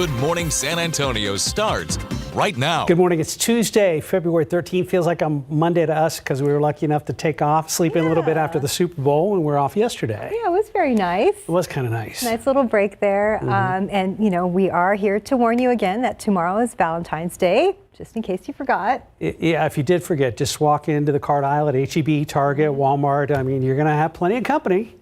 Good Morning San Antonio starts right now. Good morning. It's Tuesday, February 13th. Feels like a Monday to us because we were lucky enough to take off, sleep in a little bit after the Super Bowl, and we're off yesterday. Yeah, it was very nice. It was kind of nice. Nice little break there. And, you know, we are here to warn you again that tomorrow is Valentine's Day, just in case you forgot. Yeah, if you did forget, just walk into the card aisle at H-E-B, Target, Walmart. I mean, you're going to have plenty of company.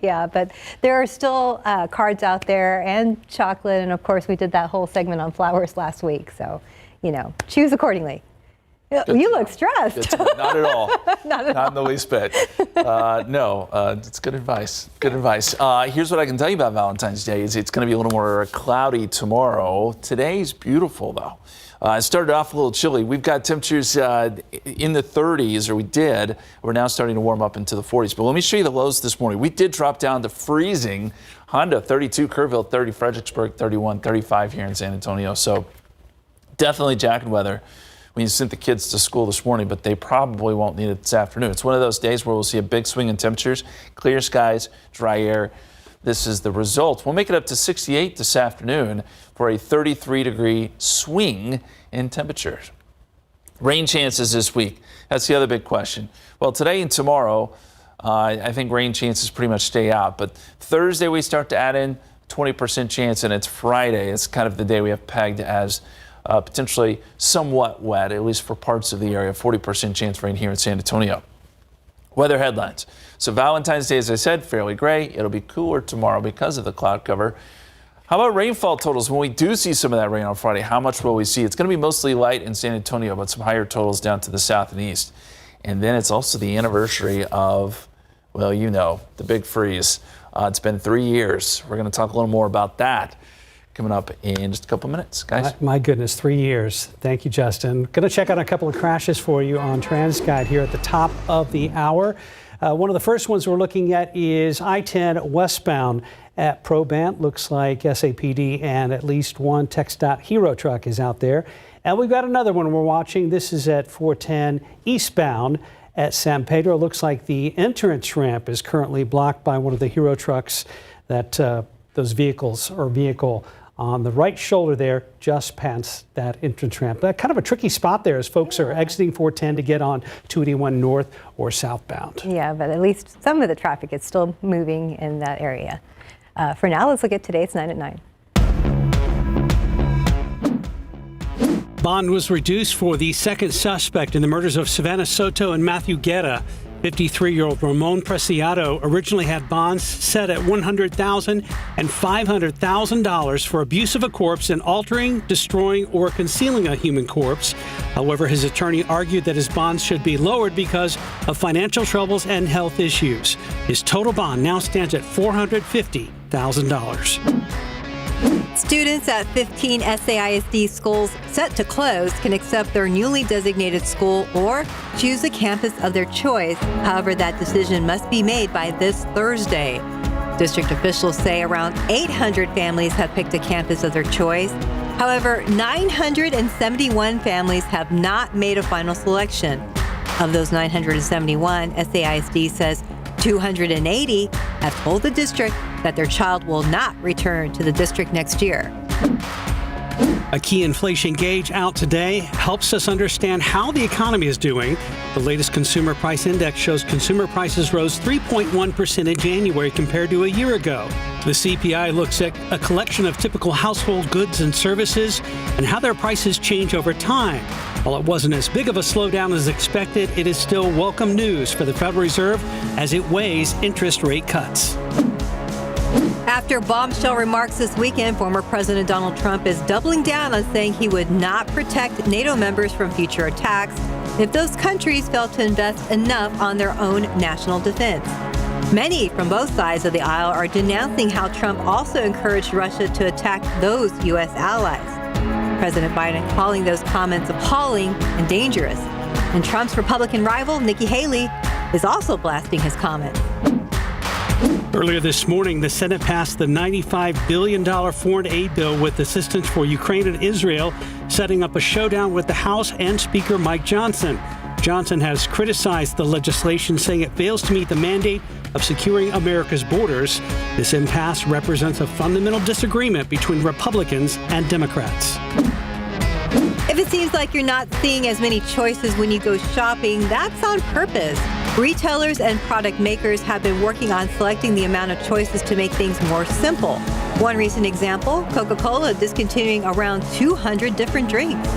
Yeah, but there are still cards out there and chocolate. And of course, we did that whole segment on flowers last week. So, you know, choose accordingly. You look stressed. Not at all. Not in the least bit. No, it's good advice. Good advice. Here's what I can tell you about Valentine's Day is it's going to be a little more cloudy tomorrow. Today's beautiful, though. It started off a little chilly. We've got temperatures in the 30s, or we did. We're now starting to warm up into the 40s. But let me show you the lows this morning. We did drop down to freezing. Honda 32, Kerrville 30, Fredericksburg 31, 35 here in San Antonio. So definitely jacket weather when you sent the kids to school this morning, but they probably won't need it this afternoon. It's one of those days where we'll see a big swing in temperatures, clear skies, dry air. This is the result. We'll make it up to 68 this afternoon for a 33-degree swing in temperatures. Rain chances this week. That's the other big question. Well, today and tomorrow, I think rain chances pretty much stay out. But Thursday, we start to add in 20% chance, and it's Friday. It's kind of the day we have pegged as potentially somewhat wet, at least for parts of the area. 40% chance rain here in San Antonio. Weather headlines. So Valentine's Day, as I said, fairly gray. It'll be cooler tomorrow because of the cloud cover. How about rainfall totals? When we do see some of that rain on Friday, how much will we see? It's going to be mostly light in San Antonio, but some higher totals down to the south and east. And then it's also the anniversary of, well, you know, the big freeze. It's been 3 years. We're going to talk a little more about that coming up in just a couple minutes, guys. My goodness, 3 years. Thank you, Justin. Going to check out a couple of crashes for you on TransGuide here at the top of the hour. One of the first ones we're looking at is I-10 westbound at Probant. Looks like SAPD and at least one TxDOT Hero truck is out there. And we've got another one we're watching. This is at 410 eastbound at San Pedro. Looks like the entrance ramp is currently blocked by one of the Hero trucks that those vehicles or vehicle on the right shoulder there, just past that entrance ramp. But kind of a tricky spot there as folks are exiting 410 to get on 281 north or southbound. Yeah, but at least some of the traffic is still moving in that area. For now, let's look at today's 9 at 9. Bond was reduced for the second suspect in the murders of Savannah Soto and Matthew Guerra. 53-year-old Ramon Preciado originally had bonds set at $100,000 and $500,000 for abuse of a corpse and altering, destroying, or concealing a human corpse. However, his attorney argued that his bonds should be lowered because of financial troubles and health issues. His total bond now stands at $450,000. Students at 15 SAISD schools set to close can accept their newly designated school or choose a campus of their choice. However, that decision must be made by this Thursday. District officials say around 800 families have picked a campus of their choice. However, 971 families have not made a final selection. Of those 971, SAISD says 280 have told the district that their child will not return to the district next year. A key inflation gauge out today helps us understand how the economy is doing. The latest consumer price index shows consumer prices rose 3.1% in January compared to a year ago. The CPI looks at a collection of typical household goods and services and how their prices change over time. While it wasn't as big of a slowdown as expected, it is still welcome news for the Federal Reserve as it weighs interest rate cuts. After bombshell remarks this weekend, former President Donald Trump is doubling down on saying he would not protect NATO members from future attacks if those countries failed to invest enough on their own national defense. Many from both sides of the aisle are denouncing how Trump also encouraged Russia to attack those U.S. allies. President Biden calling those comments appalling and dangerous. And Trump's Republican rival, Nikki Haley, is also blasting his comments. Earlier this morning, the Senate passed the $95 billion foreign aid bill with assistance for Ukraine and Israel, setting up a showdown with the House and Speaker Mike Johnson. Johnson has criticized the legislation, saying it fails to meet the mandate of securing America's borders. This impasse represents a fundamental disagreement between Republicans and Democrats. If it seems like you're not seeing as many choices when you go shopping, that's on purpose. Retailers and product makers have been working on selecting the amount of choices to make things more simple. One recent example, Coca-Cola discontinuing around 200 different drinks.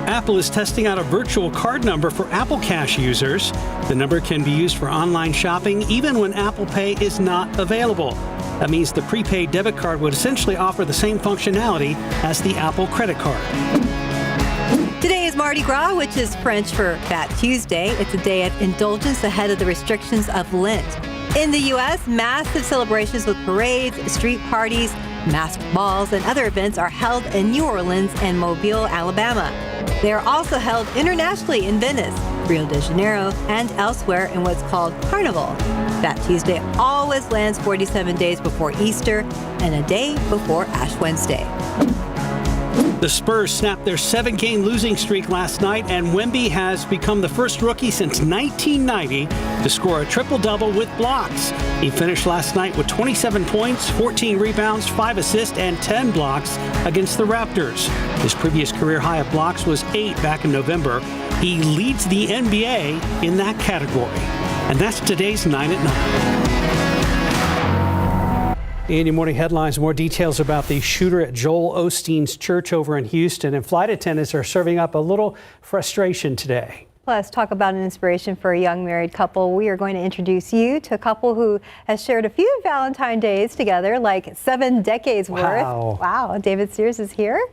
Apple is testing out a virtual card number for Apple Cash users. The number can be used for online shopping even when Apple Pay is not available. That means the prepaid debit card would essentially offer the same functionality as the Apple credit card. Today is Mardi Gras, which is French for Fat Tuesday. It's a day of indulgence ahead of the restrictions of Lent. In the U.S., massive celebrations with parades, street parties, masked balls, and other events are held in New Orleans and Mobile, Alabama. They are also held internationally in Venice, Rio de Janeiro, and elsewhere in what's called Carnival. Fat Tuesday always lands 47 days before Easter and a day before Ash Wednesday. The Spurs snapped their 7-game losing streak last night, and Wemby has become the first rookie since 1990 to score a triple-double with blocks. He finished last night with 27 points, 14 rebounds, 5 assists, and 10 blocks against the Raptors. His previous career high of blocks was 8 back in November. He leads the NBA in that category. And that's today's 9 at 9. In your morning headlines, more details about the shooter at Joel Osteen's church over in Houston, and flight attendants are serving up a little frustration today. Plus, talk about an inspiration for a young married couple. We are going to introduce you to a couple who has shared a few Valentine days together, like 7 decades worth. Wow. David Sears is here.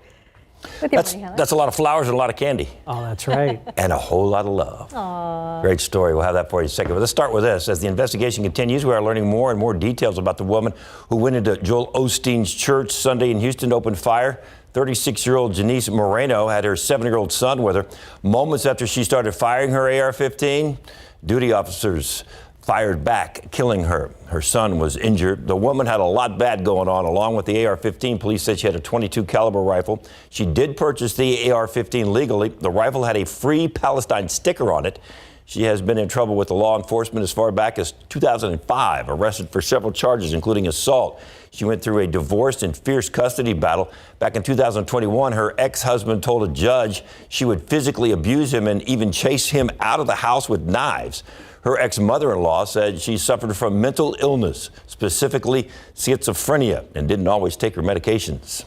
That's a lot of flowers and a lot of candy. Oh, that's right. And a whole lot of love. Aww. Great story. We'll have that for you in a second. But let's start with this. As the investigation continues, we are learning more and more details about the woman who went into Joel Osteen's church Sunday in Houston to open fire. 36-year-old Janice Moreno had her 7-year-old son with her. Moments after she started firing her AR-15, duty officers fired back, killing her. Her son was injured. The woman had a lot bad going on. Along with the AR-15, police said she had a .22 caliber rifle. She did purchase the AR-15 legally. The rifle had a Free Palestine sticker on it. She has been in trouble with the law enforcement as far back as 2005, arrested for several charges, including assault. She went through a divorce and fierce custody battle. Back in 2021, her ex-husband told a judge she would physically abuse him and even chase him out of the house with knives. Her ex-mother-in-law said she suffered from mental illness, specifically schizophrenia, and didn't always take her medications.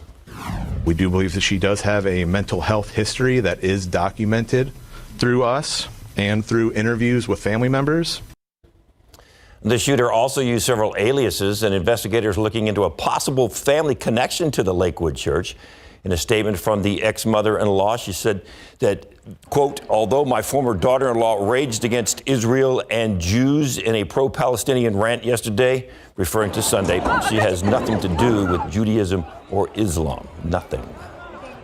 We do believe that she does have a mental health history that is documented through us and through interviews with family members. The shooter also used several aliases, and investigators looking into a possible family connection to the Lakewood church. In a statement from the ex-mother-in-law, she said that, quote, although my former daughter-in-law raged against Israel and Jews in a pro-Palestinian rant yesterday, referring to Sunday, she has nothing to do with Judaism or Islam. Nothing.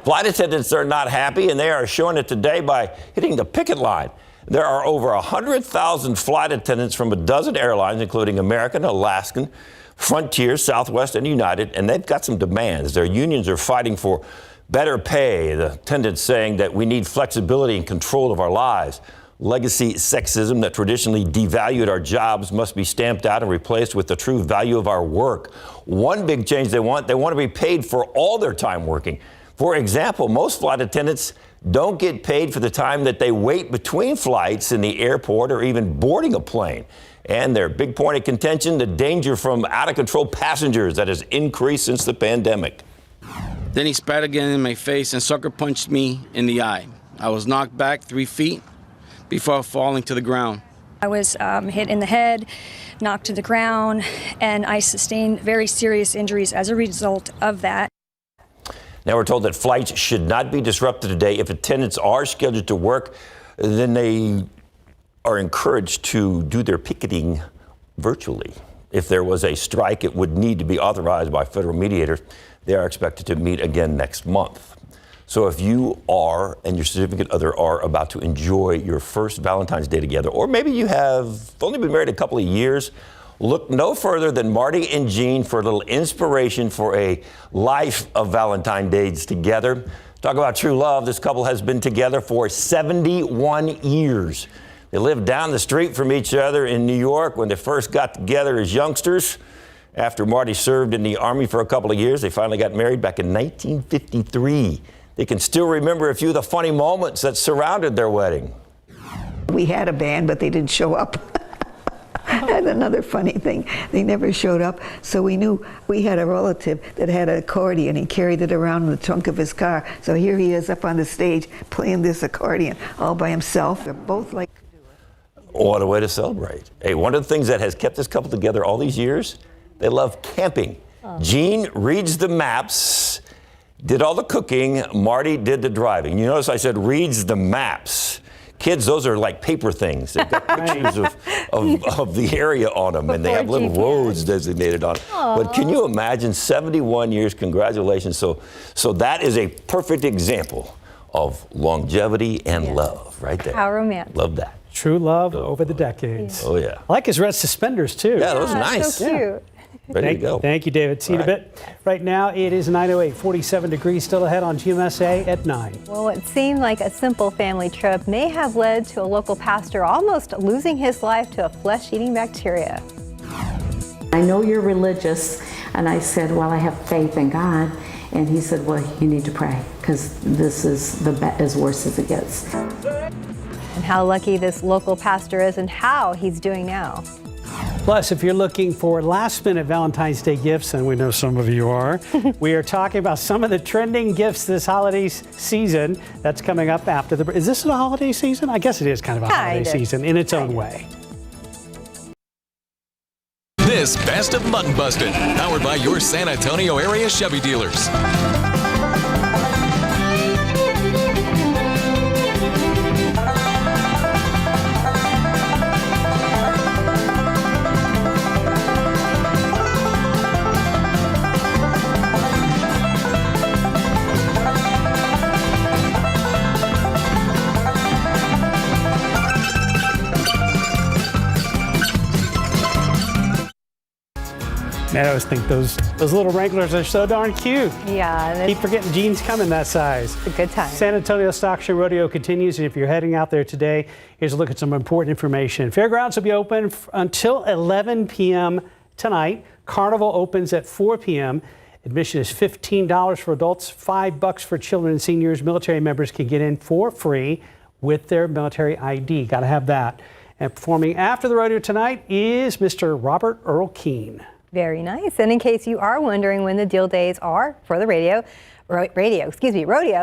Flight attendants are not happy, and they are showing it today by hitting the picket line. There are over 100,000 flight attendants from a dozen airlines, including American, Alaskan, Frontier, Southwest, and United, and they've got some demands. Their unions are fighting for better pay. The attendants saying that we need flexibility and control of our lives. Legacy sexism that traditionally devalued our jobs must be stamped out and replaced with the true value of our work. One big change they want to be paid for all their time working. For example, most flight attendants don't get paid for the time that they wait between flights in the airport or even boarding a plane. And their big point of contention, the danger from out-of-control passengers that has increased since the pandemic. Then he spat again in my face and sucker punched me in the eye. I was knocked back 3 feet before falling to the ground. I was hit in the head, knocked to the ground, and I sustained very serious injuries as a result of that. Now we're told that flights should not be disrupted today. If attendants are scheduled to work, then they are encouraged to do their picketing virtually. If there was a strike, it would need to be authorized by federal mediators. They are expected to meet again next month. So if you are and your significant other are about to enjoy your first Valentine's Day together, or maybe you have only been married a couple of years, look no further than Marty and Jean for a little inspiration for a life of Valentine's Days together. Talk about true love. This couple has been together for 71 years. They lived down the street from each other in New York when they first got together as youngsters. After Marty served in the Army for a couple of years, they finally got married back in 1953. They can still remember a few of the funny moments that surrounded their wedding. We had a band, but they didn't show up. That's another funny thing. They never showed up, so we knew we had a relative that had an accordion. He carried it around in the trunk of his car. So here he is up on the stage playing this accordion all by himself. They're both like to do it. What a way to celebrate. Hey, one of the things that has kept this couple together all these years, they love camping. Jean reads the maps, did all the cooking. Marty did the driving. You notice I said reads the maps. Kids, those are like paper things. They've got pictures of the area on them, and they have little roads designated on them. But can you imagine 71 years? Congratulations. So that is a perfect example of longevity and love right there. How romantic. Love that. True love over the decades. Oh, yeah. I like his red suspenders, too. Yeah, those are nice. So cute. Ready to go. Thank you, David. See you in a bit. Right now, it is 9:08, 47 degrees, still ahead on GMSA at 9. Well, what seemed like a simple family trip may have led to a local pastor almost losing his life to a flesh-eating bacteria. I know you're religious, and I said, well, I have faith in God. And he said, well, you need to pray, because this is as worse as it gets. And how lucky this local pastor is and how he's doing now. Plus, if you're looking for last-minute Valentine's Day gifts, and we know some of you are, we are talking about some of the trending gifts this holiday season that's coming up after the... Is this a holiday season? I guess it is kind of a holiday season in its own way. This Best of Mutton Busted, powered by your San Antonio area Chevy dealers. Man, I always think those little Wranglers are so darn cute. Yeah. Keep forgetting jeans come in that size. It's a good time. San Antonio Stock Show Rodeo continues, and if you're heading out there today, here's a look at some important information. Fairgrounds will be open until 11 p.m. tonight. Carnival opens at 4 p.m. Admission is $15 for adults, $5 for children and seniors. Military members can get in for free with their military ID. Got to have that. And performing after the rodeo tonight is Mr. Robert Earl Keene. Very nice. And in case you are wondering when the deal days are for the rodeo,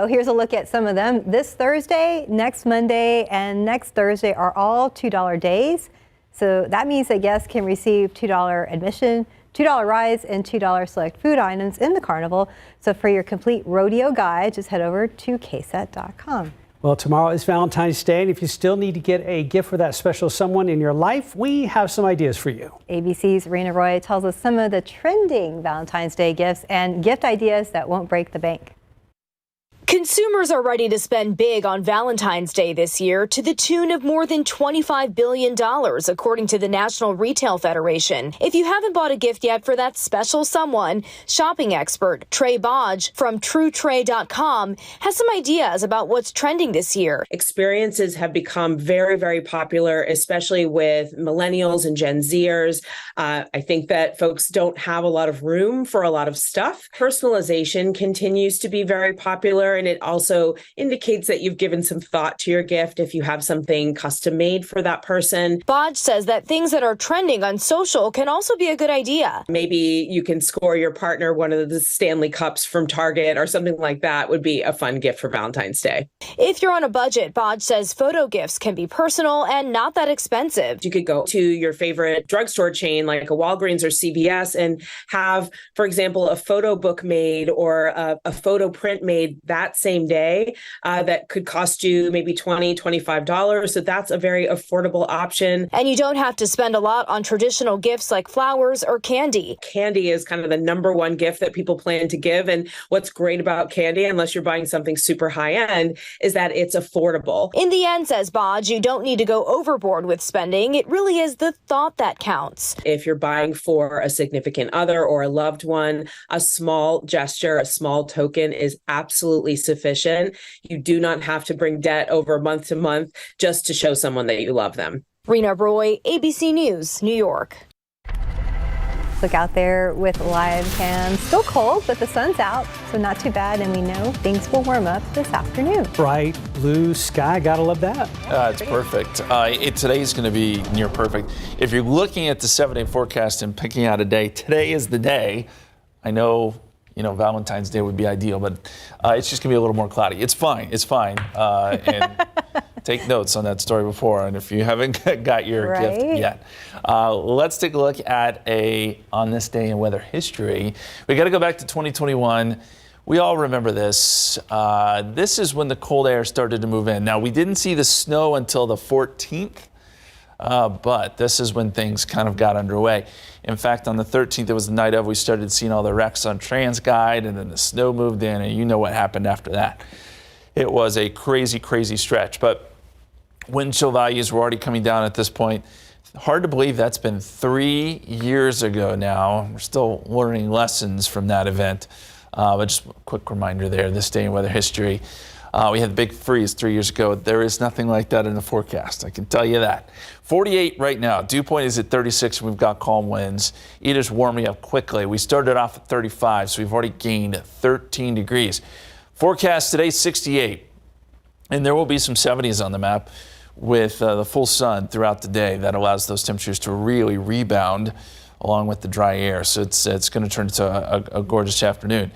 here's a look at some of them. This Thursday, next Monday, and next Thursday are all $2 days. So that means that guests can receive $2 admission, $2 rides, and $2 select food items in the carnival. So for your complete rodeo guide, just head over to KSAT.com. Well, tomorrow is Valentine's Day, and if you still need to get a gift for that special someone in your life, we have some ideas for you. ABC's Rena Roy tells us some of the trending Valentine's Day gifts and gift ideas that won't break the bank. Consumers are ready to spend big on Valentine's Day this year to the tune of more than $25 billion, according to the National Retail Federation. If you haven't bought a gift yet for that special someone, shopping expert Trey Bodge from TrueTrey.com has some ideas about what's trending this year. Experiences have become very, very popular, especially with millennials and Gen Zers. I think that folks don't have a lot of room for a lot of stuff. Personalization continues to be very popular, and it also indicates that you've given some thought to your gift if you have something custom made for that person. Bodge says that things that are trending on social can also be a good idea. Maybe you can score your partner one of the Stanley Cups from Target or something like that would be a fun gift for Valentine's Day. If you're on a budget, Bodge says photo gifts can be personal and not that expensive. You could go to your favorite drugstore chain like a Walgreens or CVS and have, for example, a photo book made or a photo print made that same day that could cost you maybe $20, $25. So that's a very affordable option. And you don't have to spend a lot on traditional gifts like flowers or candy. Candy is kind of the number one gift that people plan to give. And what's great about candy, unless you're buying something super high end, is that it's affordable. In the end, says Bodge, you don't need to go overboard with spending. It really is the thought that counts. If you're buying for a significant other or a loved one, a small gesture, a small token is absolutely sufficient. You do not have to bring debt over month to month just to show someone that you love them. Rena Roy, ABC News, New York. Look out there with live cams. Still cold, but the sun's out, so not too bad. And we know things will warm up this afternoon. Bright blue sky, gotta love that. It's perfect. Today's going to be near perfect. If you're looking at the 7-day forecast and picking out a day, today is the day. I know, Valentine's Day would be ideal, but it's just going to be a little more cloudy. It's fine. And take notes on that story before, and if you haven't got your gift yet. Let's take a look at on this day in weather history. We got to go back to 2021. We all remember this. This is when the cold air started to move in. Now, we didn't see the snow until the 14th, but this is when things kind of got underway. In fact, on the 13th, it was the night of, we started seeing all the wrecks on TransGuide, and then the snow moved in, and you know what happened after that. It was a crazy, crazy stretch, but wind chill values were already coming down at this point. Hard to believe that's been 3 years ago now. We're still learning lessons from that event. But just a quick reminder there, this day in weather history. We had the big freeze 3 years ago. There is nothing like that in the forecast, I can tell you that. 48 right now. Dew point is at 36, and we've got calm winds. It is warming up quickly. We started off at 35, so we've already gained 13 degrees. Forecast today, 68. And there will be some 70s on the map with the full sun throughout the day. That allows those temperatures to really rebound along with the dry air. So it's going to turn into a gorgeous afternoon.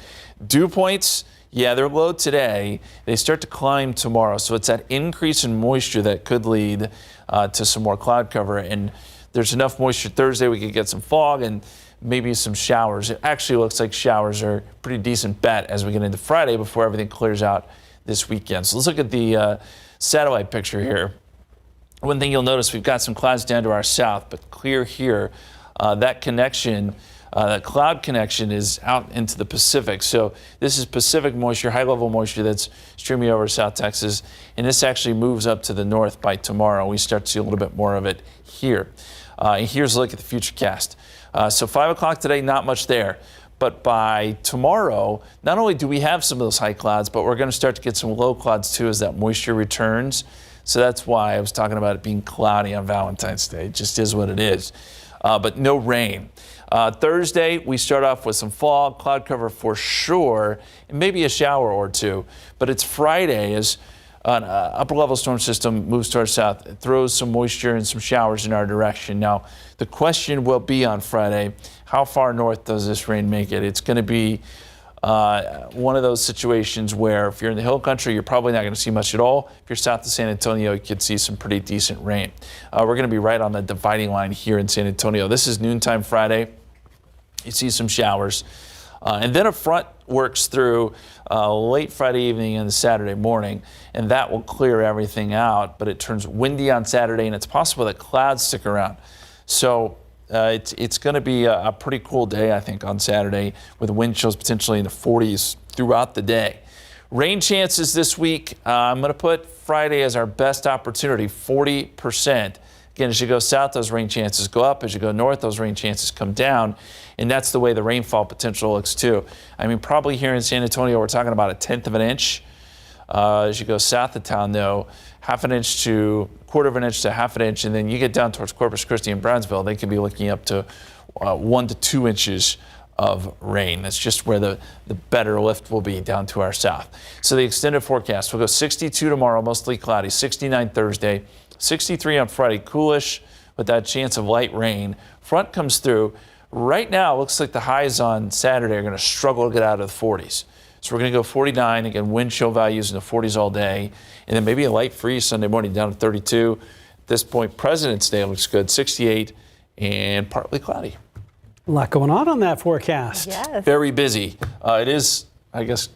Dew points, yeah, they're low today. They start to climb tomorrow. So it's that increase in moisture that could lead to some more cloud cover. And there's enough moisture Thursday we could get some fog and maybe some showers. It actually looks like showers are a pretty decent bet as we get into Friday before everything clears out this weekend. So let's look at the satellite picture here. One thing you'll notice, we've got some clouds down to our south, but clear here. That connection, that cloud connection is out into the Pacific. So this is Pacific moisture, high-level moisture that's streaming over South Texas. And this actually moves up to the north by tomorrow. We start to see a little bit more of it here. And here's a look at the futurecast. So 5 o'clock today, not much there. But by tomorrow, not only do we have some of those high clouds, but we're going to start to get some low clouds too as that moisture returns. So that's why I was talking about it being cloudy on Valentine's Day. It just is what it is. But no rain. Thursday, we start off with some fog, cloud cover for sure, and maybe a shower or two. But it's Friday as an upper-level storm system moves to our south. It throws some moisture and some showers in our direction. Now, the question will be on Friday, how far north does this rain make it? It's going to be one of those situations where if you're in the hill country, you're probably not going to see much at all. If you're south of San Antonio, you could see some pretty decent rain. We're going to be right on the dividing line here in San Antonio. This is noontime Friday. You see some showers. And then a front works through late Friday evening and Saturday morning, and that will clear everything out. But it turns windy on Saturday, and it's possible that clouds stick around. So it's going to be a pretty cool day, I think, on Saturday with wind chills potentially in the 40s throughout the day. Rain chances this week, I'm going to put Friday as our best opportunity, 40%. Again, as you go south, those rain chances go up. As you go north, those rain chances come down. And that's the way the rainfall potential looks too. I mean, probably here in San Antonio, we're talking about 1/10 of an inch. As you go south of town, though, 1/2 inch to 1/4 inch to 1/2 inch. And then you get down towards Corpus Christi and Brownsville, they can be looking up to 1 to 2 inches of rain. That's just where the better lift will be down to our south. So the extended forecast, we'll go 62 tomorrow, mostly cloudy, 69 Thursday, 63 on Friday, coolish with that chance of light rain. Front comes through. Right now, it looks like the highs on Saturday are going to struggle to get out of the 40s. So we're going to go 49, again, wind chill values in the 40s all day, and then maybe a light freeze Sunday morning down to 32. At this point, President's Day looks good, 68 and partly cloudy. A lot going on that forecast. Yes. Very busy. It is, I guess,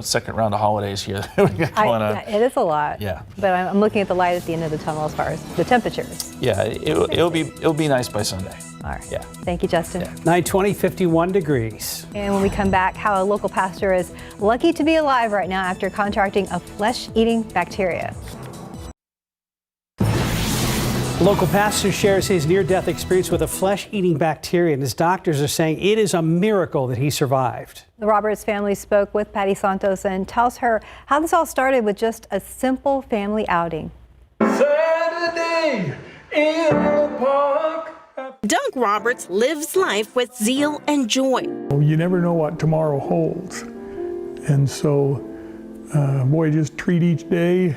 second round of holidays here that we got going on. It is a lot. Yeah. But I'm looking at the light at the end of the tunnel as far as the temperatures. Yeah, it'll be nice by Sunday. All right. Yeah. Thank you, Justin. Yeah. 9:20, 51 degrees. And when we come back, how a local pastor is lucky to be alive right now after contracting a flesh-eating bacteria. A local pastor shares his near-death experience with a flesh-eating bacteria, and his doctors are saying it is a miracle that he survived. The Roberts family spoke with Patty Santos and tells her how this all started with just a simple family outing. Saturday in the park. Doug Roberts lives life with zeal and joy. You never know what tomorrow holds. And so, boy, just treat each day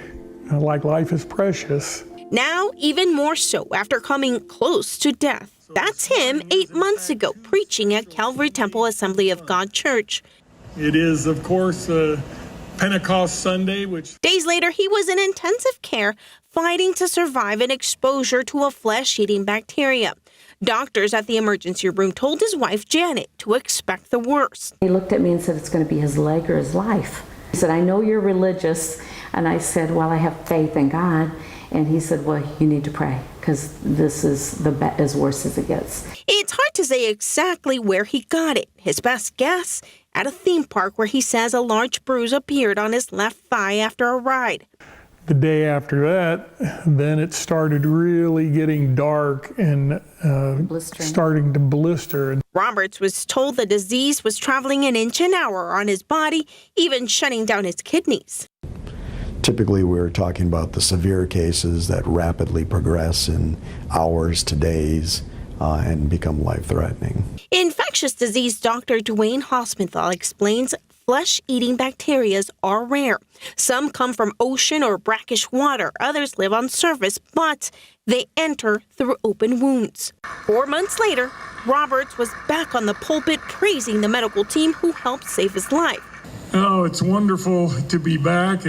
like life is precious. Now, even more so after coming close to death. That's him 8 months ago, preaching at Calvary Temple Assembly of God Church. It is, of course, Pentecost Sunday, which... Days later, he was in intensive care, fighting to survive an exposure to a flesh-eating bacteria. Doctors at the emergency room told his wife, Janet, to expect the worst. He looked at me and said, it's going to be his leg or his life. He said, I know you're religious. And I said, well, I have faith in God. And he said, well, you need to pray because this is as worse as it gets. It's hard to say exactly where he got it. His best guess, at a theme park where he says a large bruise appeared on his left thigh after a ride. The day after that, then it started really getting dark and starting to blister. Roberts was told the disease was traveling an inch an hour on his body, even shutting down his kidneys. Typically, we're talking about the severe cases that rapidly progress in hours to days and become life-threatening. Infectious disease doctor Dwayne Hosmenthal explains flesh-eating bacteria are rare. Some come from ocean or brackish water. Others live on surface, but they enter through open wounds. 4 months later, Roberts was back on the pulpit praising the medical team who helped save his life. Oh, it's wonderful to be back.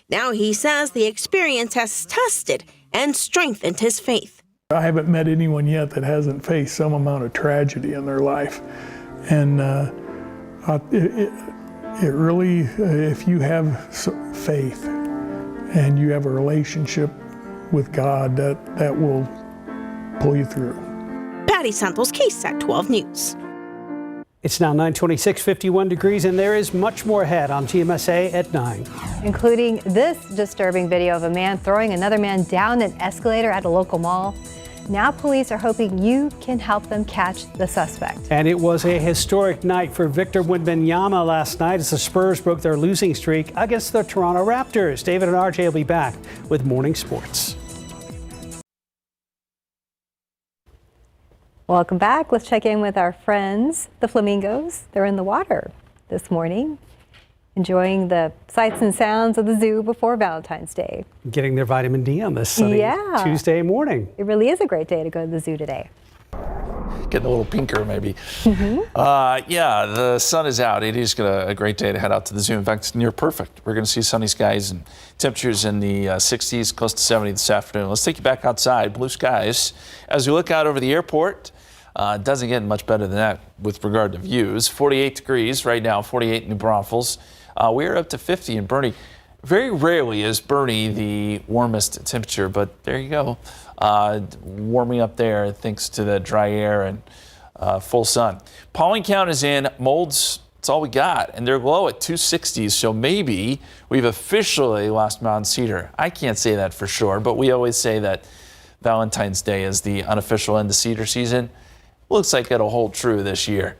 Now he says the experience has tested and strengthened his faith. I haven't met anyone yet that hasn't faced some amount of tragedy in their life. And it really, if you have faith and you have a relationship with God, that will pull you through. Patty Santos, KSAT 12 News. It's now 9:26, 51 degrees, and there is much more ahead on GMSA at 9. Including this disturbing video of a man throwing another man down an escalator at a local mall. Now police are hoping you can help them catch the suspect. And it was a historic night for Victor Wembanyama last night as the Spurs broke their losing streak against the Toronto Raptors. David and RJ will be back with Morning Sports. Welcome back. Let's check in with our friends, the flamingos. They're in the water this morning, enjoying the sights and sounds of the zoo before Valentine's Day. Getting their vitamin D on this sunny Tuesday morning. It really is a great day to go to the zoo today. Getting a little pinker, maybe. Yeah, the sun is out. It is a great day to head out to the zoo. In fact, it's near perfect. We're going to see sunny skies and temperatures in the 60s, close to 70 this afternoon. Let's take you back outside. Blue skies. As we look out over the airport, it doesn't get much better than that with regard to views. 48 degrees right now, 48 in New Braunfels. We're up to 50 in Boerne. Very rarely is Boerne the warmest temperature, but there you go. Warming up there thanks to the dry air and full sun. Pollen count is in. Molds, that's all we got. And they're low at 260, so maybe we've officially lost Mountain Cedar. I can't say that for sure, but we always say that Valentine's Day is the unofficial end of cedar season. Looks like it'll hold true this year.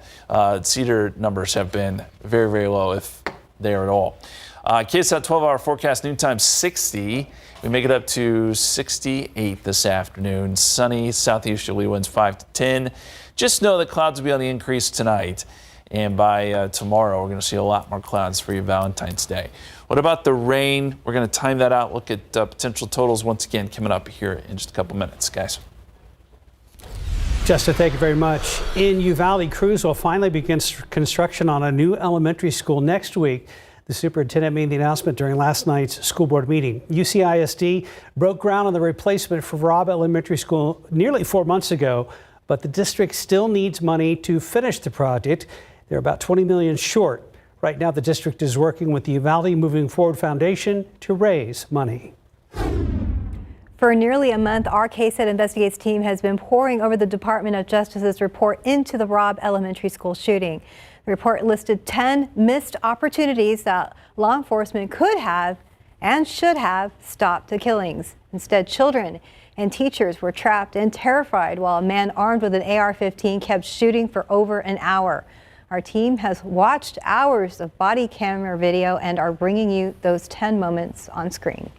Cedar numbers have been very, very low, if there at all. KSAT 12-hour forecast, noontime 60. We make it up to 68 this afternoon. Sunny, southeasterly winds 5 to 10. Just know that clouds will be on the increase tonight. And by tomorrow, we're going to see a lot more clouds for your Valentine's Day. What about the rain? We're going to time that out, look at potential totals once again coming up here in just a couple minutes, guys. Justin, thank you very much. In Uvalde, crews will finally begin construction on a new elementary school next week. The superintendent made the announcement during last night's school board meeting. UCISD broke ground on the replacement for Robb Elementary School nearly 4 months ago, but the district still needs money to finish the project. They're about $20 million short. Right now, the district is working with the Uvalde Moving Forward Foundation to raise money. For nearly a month, our KSAT Investigates team has been poring over the Department of Justice's report into the Robb Elementary School shooting. The report listed 10 missed opportunities that law enforcement could have and should have stopped the killings. Instead, children and teachers were trapped and terrified while a man armed with an AR-15 kept shooting for over an hour. Our team has watched hours of body camera video and are bringing you those 10 moments on screen.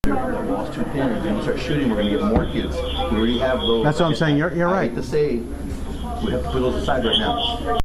Lost two pins. When you start shooting, we're going to get more kids. We already have those. That's what I'm saying. You're right. I hate to say, we have to put those aside right now.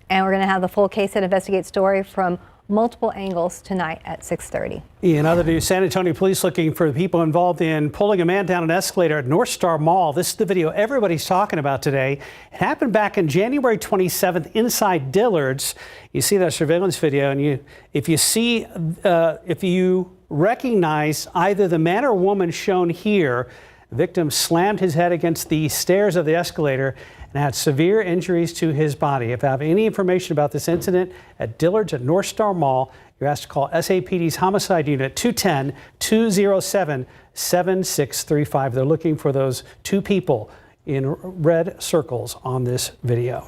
And we're going to have the full KSAT Investigate story from multiple angles tonight at 6:30. In other news, San Antonio police looking for the people involved in pulling a man down an escalator at North Star Mall. This is the video everybody's talking about today. It happened back on January 27th inside Dillard's. You see that surveillance video, and if you recognize either the man or woman shown here, the victim slammed his head against the stairs of the escalator and had severe injuries to his body. If you have any information about this incident at Dillard's at North Star Mall, you're asked to call SAPD's Homicide Unit 210-207-7635. They're looking for those two people in red circles on this video.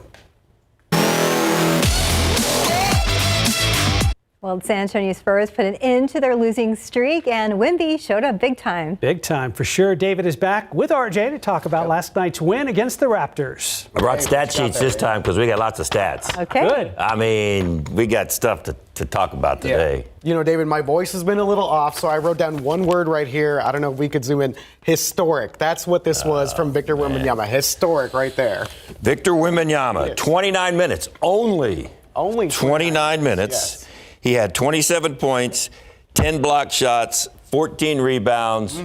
Well, the San Antonio Spurs put an end to their losing streak, and Wemby showed up big time. Big time, for sure. David is back with RJ to talk about last night's win against the Raptors. I brought stat sheets this time because we got lots of stats. Okay. Good. I mean, we got stuff to talk about today. Yeah. You know, David, my voice has been a little off, so I wrote down one word right here. I don't know if we could zoom in. Historic. That's what this was from Victor Wembanyama. Historic right there. Victor Wembanyama, yes. 29 minutes. Only 29 minutes. Yes. He had 27 points, 10 block shots, 14 rebounds,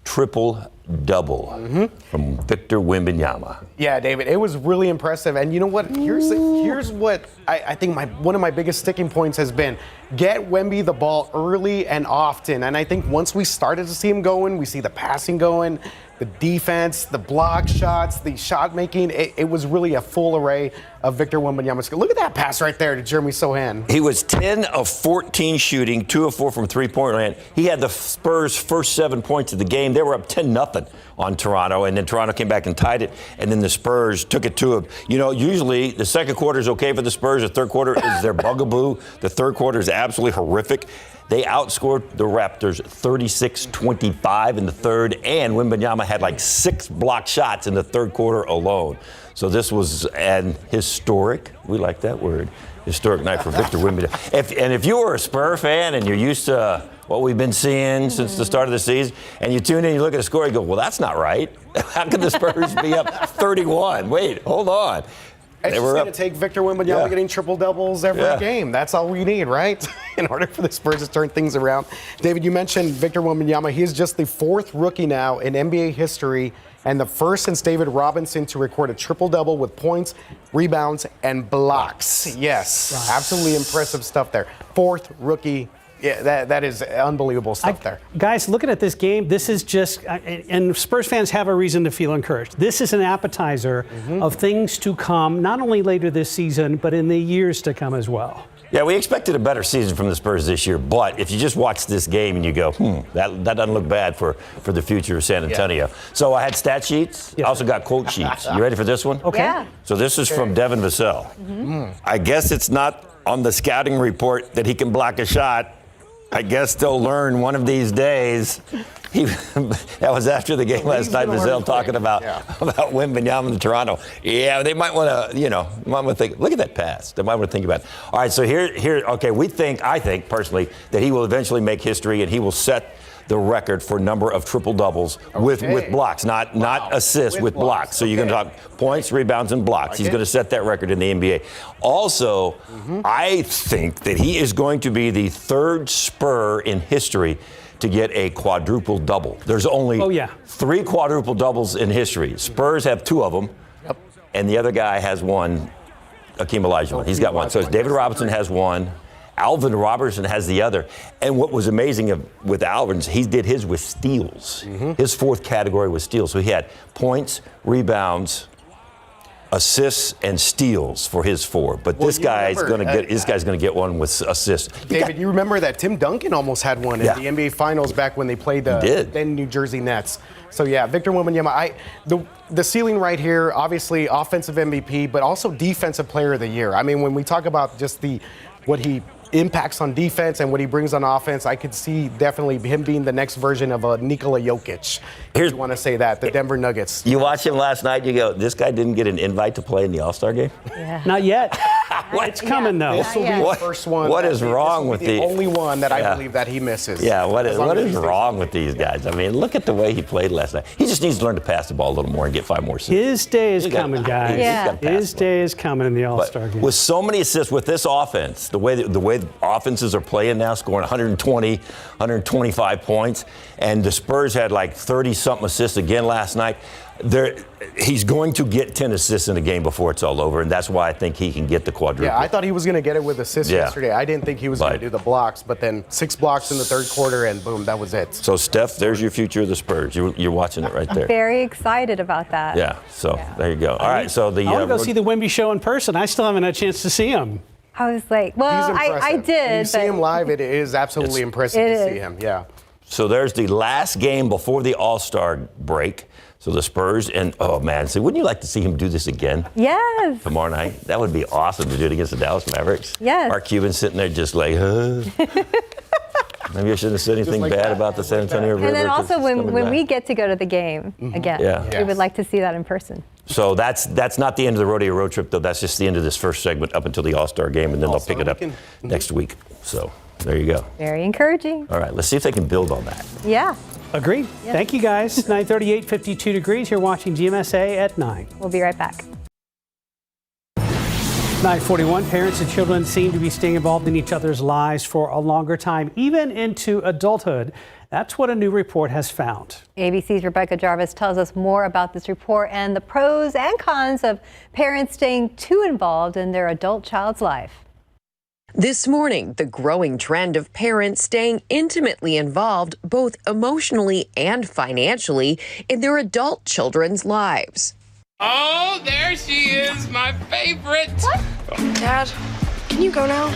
triple-double from Victor Wembanyama. Yeah, David, it was really impressive. And you know what? Here's what I think one of my biggest sticking points has been. Get Wemby the ball early and often. And I think once we started to see him going, we see the passing going, the defense, the block shots, the shot making. It was really a full array of Victor Wembanyama. Look at that pass right there to Jeremy Sohan. He was 10 of 14 shooting, 2 of 4 from three-point land. He had the Spurs' first 7 points of the game. They were up 10-0 on Toronto, and then Toronto came back and tied it, and then the Spurs took it to him. You know, usually the second quarter is okay for the Spurs. The third quarter is their bugaboo. The third quarter is absolutely horrific. They outscored the Raptors 36-25 in the third, and Wembanyama had like 6 block shots in the third quarter alone. So this was an historic, we like that word, historic night for Victor Wembanyama. If you were a Spurs fan and you're used to what we've been seeing since the start of the season, and you tune in, you look at the score, you go, well, that's not right. How could the Spurs be up 31? Wait, hold on. It's just going to take Victor Wembanyama getting triple-doubles every game. That's all we need, right? In order for the Spurs to turn things around. David, you mentioned Victor Wembanyama. He is just the 4th rookie now in NBA history and the first since David Robinson to record a triple-double with points, rebounds, and blocks. Yes, absolutely impressive stuff there. 4th rookie. Yeah, that is unbelievable stuff there. Guys, looking at this game, this is just, and Spurs fans have a reason to feel encouraged. This is an appetizer of things to come, not only later this season, but in the years to come as well. Yeah, we expected a better season from the Spurs this year, but if you just watch this game and you go, that doesn't look bad for the future of San Antonio. Yeah. So I had stat sheets. I also got quote sheets. You ready for this one? Okay. Yeah. So this is from Devin Vassell. I guess it's not on the scouting report that he can block a shot. I guess they'll learn one of these days. That was after the game last night. Vassell talking about Wembanyama in Toronto. Yeah, they might want to, think. Look at that pass. They might want to think about it. All right, so here. Okay, I think personally that he will eventually make history and he will set the record for number of triple doubles with blocks, not assists, with blocks. So you're going to talk points, rebounds, and blocks. He's going to set that record in the NBA. Also, I think that he is going to be the 3rd Spur in history to get a quadruple double. There's only 3 quadruple doubles in history. Spurs have 2 of them, and the other guy has one. Akeem Olajuwon. He's got one. So David Robinson has one. Alvin Robertson has the other. And what was amazing with Alvin, he did his with steals. His 4th category was steals. So he had points, rebounds, assists, and steals for his 4. But this guy's going to get one with assists. David, you remember that Tim Duncan almost had one in the NBA Finals back when they played the then New Jersey Nets. So yeah, Victor Wembanyama, the ceiling right here, obviously offensive MVP, but also defensive player of the year. I mean, when we talk about just what he impacts on defense and what he brings on offense, I could see definitely him being the next version of a Nikola Jokic. If you want to say that, the Denver Nuggets. You watch him last night, you go, this guy didn't get an invite to play in the All-Star game? Yeah. Not yet. It's coming, though. This will be the first one. What is wrong with the only one that I believe that he misses. Yeah, what is wrong with these guys? I mean, look at the way he played last night. He just needs to learn to pass the ball a little more and get 5 more assists. His day is coming, guys. His day is coming in the All-Star game. With so many assists, with this offense, the way the offenses are playing now, scoring 120, 125 points, and the Spurs had like 30-something assists again last night. He's going to get 10 assists in a game before it's all over, and that's why I think he can get the quadruple. Yeah, I thought he was going to get it with assists yesterday. I didn't think he was going to do the blocks, but then 6 blocks in the third quarter, and boom, that was it. So, Steph, there's your future of the Spurs. You're watching it right there. I'm very excited about that. Yeah, so there you go. All right, so I want to go see the Wemby show in person. I still haven't had a chance to see him. I was like, well, I did. When you see him live, it is absolutely impressive to see him. Yeah. So there's the last game before the All-Star break. So the Spurs, and oh man, so wouldn't you like to see him do this again? Yes. Tomorrow night? That would be awesome to do it against the Dallas Mavericks. Yes. Mark Cuban sitting there just like, Maybe I shouldn't have said anything bad about the San Antonio River. And then also when we get to go to the game again, we would like to see that in person. So that's not the end of the Rodeo road trip, though. That's just the end of this first segment up until the All-Star game, and then they'll pick it up next week. So there you go. Very encouraging. All right, let's see if they can build on that. Yeah. Agreed. Yes. Thank you, guys. 9:38, 52 degrees. You're watching GMSA at 9. We'll be right back. 9:41. Parents and children seem to be staying involved in each other's lives for a longer time, even into adulthood. That's what a new report has found. ABC's Rebecca Jarvis tells us more about this report and the pros and cons of parents staying too involved in their adult child's life. This morning, the growing trend of parents staying intimately involved, both emotionally and financially, in their adult children's lives. Oh, there she is, my favorite. What? Dad, can you go now?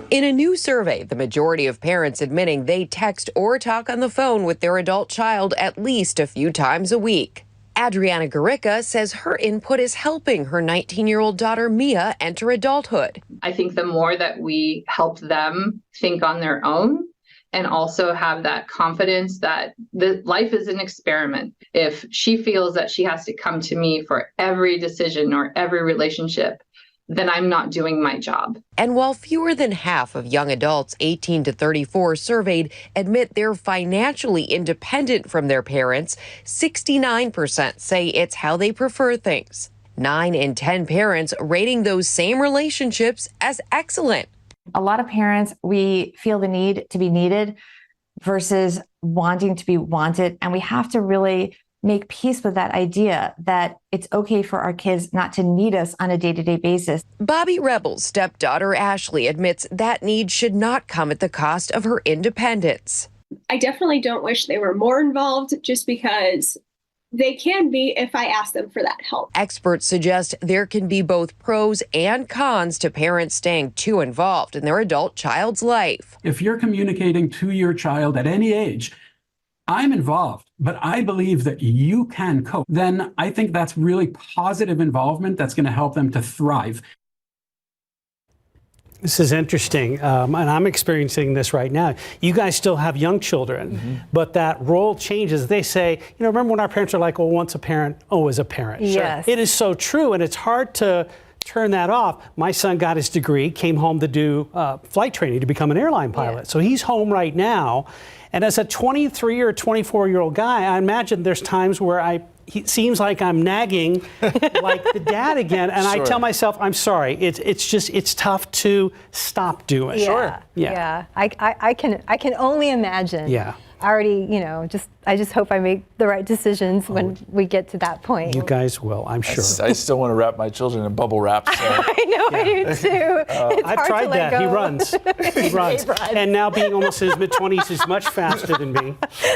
In a new survey, the majority of parents admitting they text or talk on the phone with their adult child at least a few times a week. Adriana Garrica says her input is helping her 19-year-old daughter Mia enter adulthood. I think the more that we help them think on their own and also have that confidence that life is an experiment. If she feels that she has to come to me for every decision or every relationship, then I'm not doing my job. And while fewer than half of young adults 18 to 34 surveyed admit they're financially independent from their parents, 69% say it's how they prefer things. 9 in 10 parents rating those same relationships as excellent. A lot of parents, we feel the need to be needed versus wanting to be wanted. And we have to really make peace with that idea that it's okay for our kids not to need us on a day-to-day basis. Bobby Rebel's stepdaughter Ashley admits that need should not come at the cost of her independence. I definitely don't wish they were more involved, just because they can be if I ask them for that help. Experts suggest there can be both pros and cons to parents staying too involved in their adult child's life. If you're communicating to your child at any age, I'm involved, but I believe that you can cope, then I think that's really positive involvement that's going to help them to thrive. This is interesting, and I'm experiencing this right now. You guys still have young children, but that role changes. They say, remember when our parents are like, oh, once a parent, always a parent. Yes. Sure. It is so true, and it's hard to turn that off. My son got his degree, came home to do flight training to become an airline pilot. Yeah. So he's home right now. And as a 23 or 24-year-old guy, I imagine there's times where it seems like I'm nagging like the dad again. And I tell myself, I'm sorry. It's tough to stop doing. Yeah. I can only imagine. Yeah. I already, I just hope I make the right decisions when we get to that point. You guys will, I'm sure. I still want to wrap my children in bubble wrap. So. I know, I do too. I've tried that. He runs. He runs. And now being almost in his mid-20s, he's much faster than me.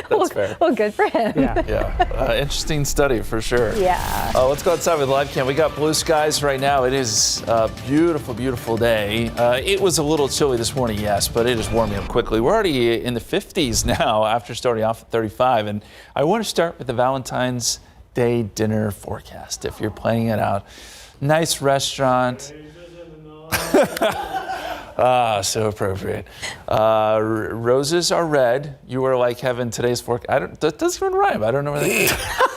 That's fair. Well, good for him. Yeah. Interesting study for sure. Yeah. Let's go outside with live cam. We got blue skies right now. It is a beautiful, beautiful day. It was a little chilly this morning, yes, but it is warming up quickly. We're already in the 50s now after starting off at 35. And I want to start with the Valentine's Day dinner forecast. If you're planning it out, nice restaurant. So appropriate. Roses are red. You are like heaven. Today's forecast. That doesn't even rhyme. I don't know where that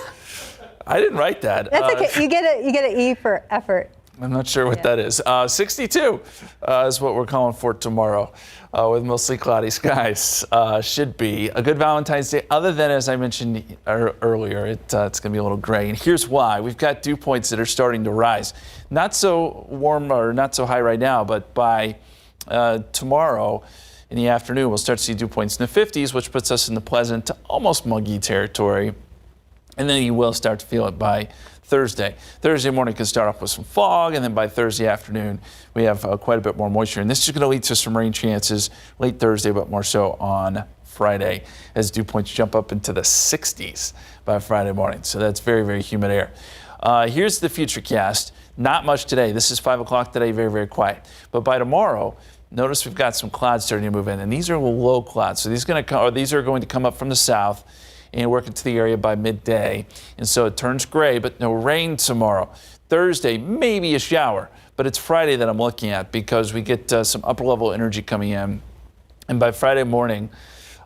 I didn't write that. That's okay. You get an E for effort. I'm not sure what that is. 62 is what we're calling for tomorrow with mostly cloudy skies. Should be a good Valentine's Day, other than, as I mentioned earlier, it's going to be a little gray. And here's why. We've got dew points that are starting to rise. Not so warm or not so high right now, but by tomorrow in the afternoon, we'll start to see dew points in the 50s, which puts us in the pleasant to almost muggy territory. And then you will start to feel it by Thursday. Thursday morning could start off with some fog, and then by Thursday afternoon, we have quite a bit more moisture. And this is going to lead to some rain chances late Thursday, but more so on Friday, as dew points jump up into the 60s by Friday morning. So that's very, very humid air. Here's the futurecast. Not much today. This is 5 o'clock today, very, very quiet. But by tomorrow, notice we've got some clouds starting to move in, and these are low clouds. So these are going to come up from the south and work into the area by midday. And so it turns gray, but no rain tomorrow. Thursday, maybe a shower, but it's Friday that I'm looking at because we get some upper level energy coming in. And by Friday morning,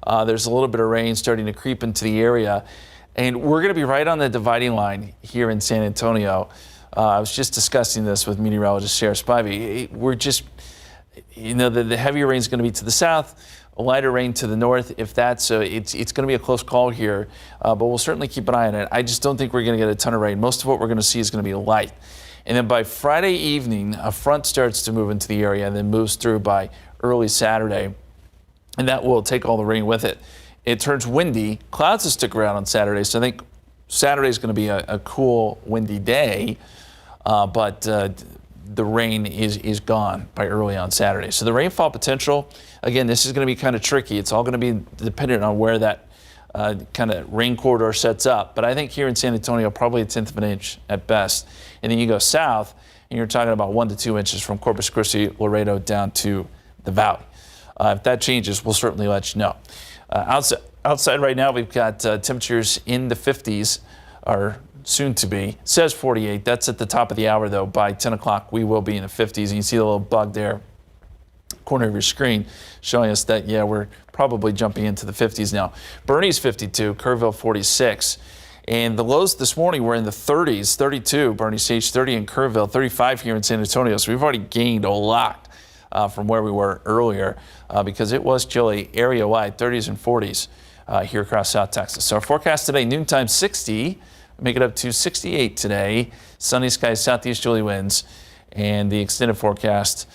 there's a little bit of rain starting to creep into the area. And we're going to be right on the dividing line here in San Antonio. I was just discussing this with meteorologist Sarah Spivey. We're just, the heavier rain is going to be to the south, a lighter rain to the north. If that's, it's going to be a close call here, but we'll certainly keep an eye on it. I just don't think we're going to get a ton of rain. Most of what we're going to see is going to be light. And then by Friday evening, a front starts to move into the area and then moves through by early Saturday, and that will take all the rain with it. It turns windy. Clouds will stick around on Saturday, so I think Saturday is going to be a cool, windy day, but the rain is gone by early on Saturday. So the rainfall potential, again, this is going to be kind of tricky. It's all going to be dependent on where that kind of rain corridor sets up. But I think here in San Antonio, probably 1/10 of an inch at best. And then you go south, and you're talking about 1 to 2 inches from Corpus Christi, Laredo, down to the valley. If that changes, we'll certainly let you know. Outside right now, we've got temperatures in the 50s, or soon to be. It says 48. That's at the top of the hour, though. By 10 o'clock, we will be in the 50s. And you see the little bug there, corner of your screen, showing us that, yeah, we're probably jumping into the 50s now. Bernie's 52, Kerrville 46. And the lows this morning were in the 30s, 32, Bernie Sage 30 in Kerrville, 35 here in San Antonio. So we've already gained a lot from where we were earlier because it was chilly area-wide, 30s and 40s here across South Texas. So our forecast today, noontime 60, make it up to 68 today. Sunny skies, southeasterly winds, and the extended forecast,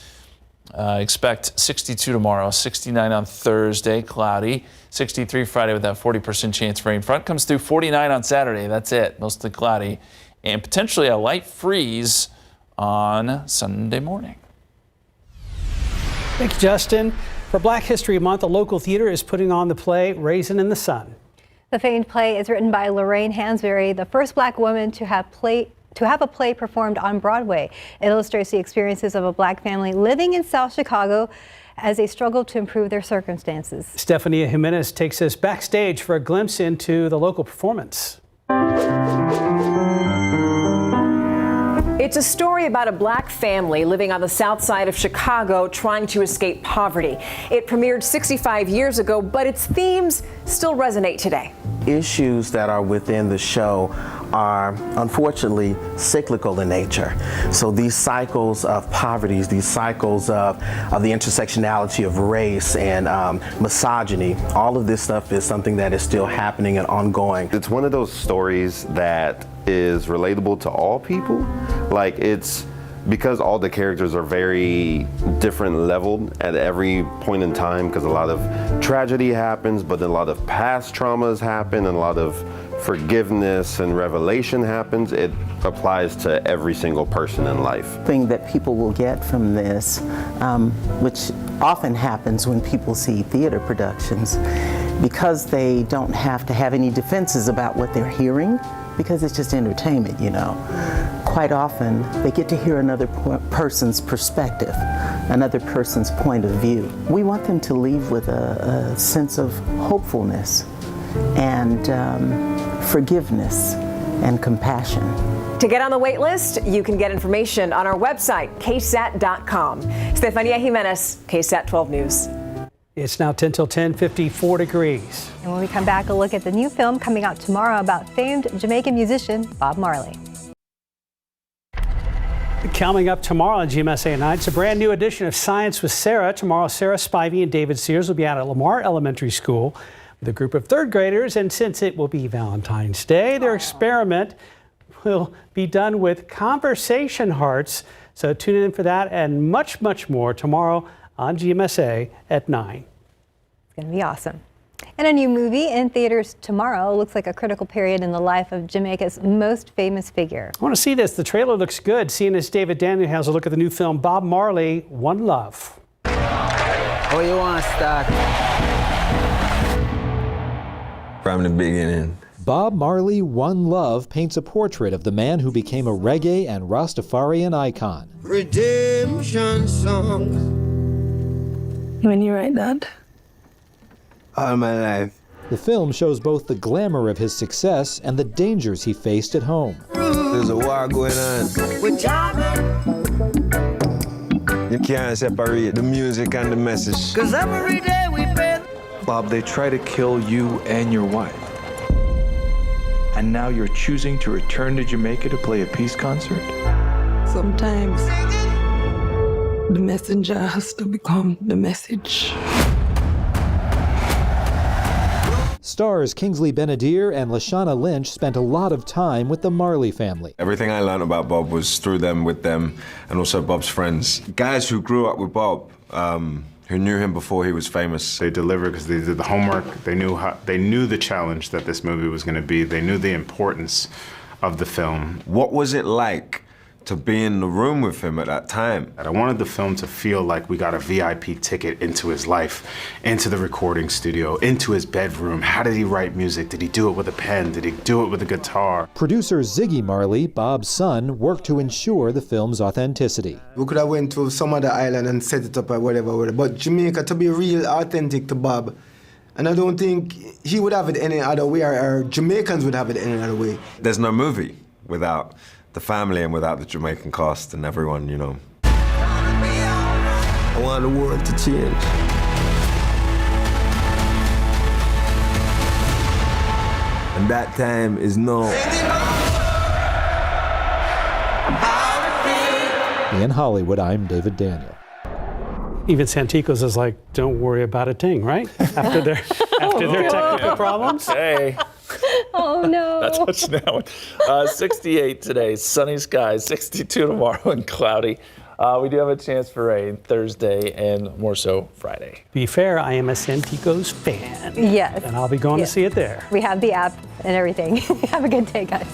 expect 62 tomorrow, 69 on Thursday, cloudy, 63 Friday with that 40% chance rain. Front comes through, 49 on Saturday. That's it, mostly cloudy, and potentially a light freeze on Sunday morning. Thank you, Justin. For Black History Month, a local theater is putting on the play Raisin in the Sun. The famed play is written by Lorraine Hansberry, the first Black woman to have a play performed on Broadway. It illustrates the experiences of a Black family living in South Chicago as they struggle to improve their circumstances. Stephania Jimenez takes us backstage for a glimpse into the local performance. It's a story about a Black family living on the south side of Chicago trying to escape poverty. It premiered 65 years ago, but its themes still resonate today. Issues that are within the show are unfortunately cyclical in nature. So these cycles of poverty, these cycles of the intersectionality of race and misogyny, all of this stuff is something that is still happening and ongoing. It's one of those stories that is relatable to all people. Like, it's because all the characters are very different leveled at every point in time, because a lot of tragedy happens, but then a lot of past traumas happen and a lot of forgiveness and revelation happens. It applies to every single person in life. Thing that people will get from this, which often happens when people see theater productions, because they don't have to have any defenses about what they're hearing, because it's just entertainment, you know. Quite often, they get to hear another person's perspective, another person's point of view. We want them to leave with a sense of hopefulness and forgiveness and compassion. To get on the wait list, you can get information on our website, KSAT.com. Stefania Jimenez, KSAT 12 News. It's now 10 till 10, 54 degrees. And when we come back, a look at the new film coming out tomorrow about famed Jamaican musician Bob Marley. Coming up tomorrow on GMSA at 9, it's a brand new edition of Science with Sarah. Tomorrow, Sarah Spivey and David Sears will be out at Lamar Elementary School with a group of third graders. And since it will be Valentine's Day, their experiment will be done with conversation hearts. So tune in for that and much, much more tomorrow on GMSA at 9. It's going to be awesome. And a new movie in theaters tomorrow looks like a critical period in the life of Jamaica's most famous figure. I want to see this. The trailer looks good. CNN's David Daniel has a look at the new film Bob Marley, One Love. Oh, you want to start? From the beginning. Bob Marley, One Love paints a portrait of the man who became a reggae and Rastafarian icon. Redemption songs. When you write that? All my life. The film shows both the glamour of his success and the dangers he faced at home. There's a war going on. You can't separate the music and the message. 'Cause every day we pay. Bob, they try to kill you and your wife. And now you're choosing to return to Jamaica to play a peace concert? Sometimes the messenger has to become the message. Stars Kingsley Benadir and Lashana Lynch spent a lot of time with the Marley family. Everything I learned about Bob was through them, with them, and also Bob's friends. Guys who grew up with Bob, who knew him before he was famous. They delivered because they did the homework. They knew the challenge that this movie was going to be. They knew the importance of the film. What was it like to be in the room with him at that time? I wanted the film to feel like we got a VIP ticket into his life, into the recording studio, into his bedroom. How did he write music? Did he do it with a pen? Did he do it with a guitar? Producer Ziggy Marley, Bob's son, worked to ensure the film's authenticity. We could have went to some other island and set it up or whatever, but Jamaica, to be real authentic to Bob, and I don't think he would have it any other way, or Jamaicans would have it any other way. There's no movie without the family and without the Jamaican cast and everyone, you know. I want the world to change. And that time is now. In Hollywood, I'm David Daniel. Even Santikos is like, don't worry about a thing, right? After their technical problems. Hey. Oh, no. That's what's now. 68 today, sunny skies, 62 tomorrow and cloudy. We do have a chance for rain Thursday and more so Friday. Be fair, I am a Santikos fan. Yes. And I'll be going to see it there. We have the app and everything. Have a good day, guys.